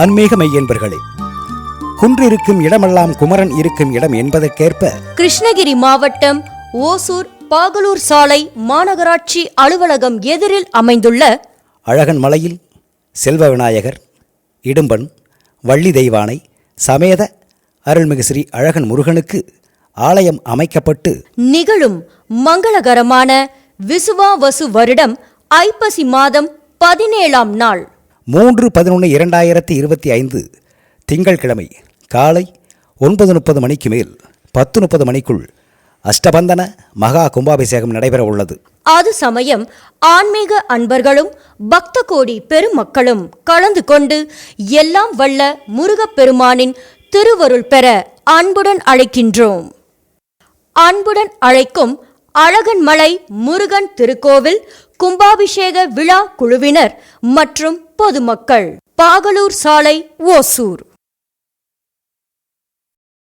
ஆன்மீக மெய்யன்பர்களே, குன்றிருக்கும் இடமெல்லாம் குமரன் இருக்கும் இடம் என்பதற்கேற்ப கிருஷ்ணகிரி மாவட்டம் ஓசூர் பாகலூர் சாலை மாநகராட்சி அலுவலகம் எதிரில் அமைந்துள்ள அழகன் மலையில் செல்வ விநாயகர், இடும்பன், வள்ளி தெய்வானை சமேத அருள்மிகு ஸ்ரீ அழகன் முருகனுக்கு ஆலயம் அமைக்கப்பட்டு நிகழும் மங்களகரமான விசுவாவசு வருடம் ஐப்பசி மாதம் 17ஆம் நாள் 3/11/2025 திங்கள்கிழமை காலை 9:30 மணிக்கு மேல் 10:30 மணிக்குள் அஷ்டபந்தன மகா கும்பாபிஷேகம் நடைபெற உள்ளது. அது சமயம் ஆன்மீக அன்பர்களும் பக்த கோடி பெருமக்களும் கலந்து கொண்டு எல்லாம் வல்ல முருகப்பெருமானின் திருவருள் பெற அன்புடன் அழைக்கின்றோம். அன்புடன் அழைக்கும் அழகன்மலை முருகன் திருக்கோவில் கும்பாபிஷேக விழா குழுவினர் மற்றும் பொதுமக்கள். பாகலூர் சாலை, ஓசூர்.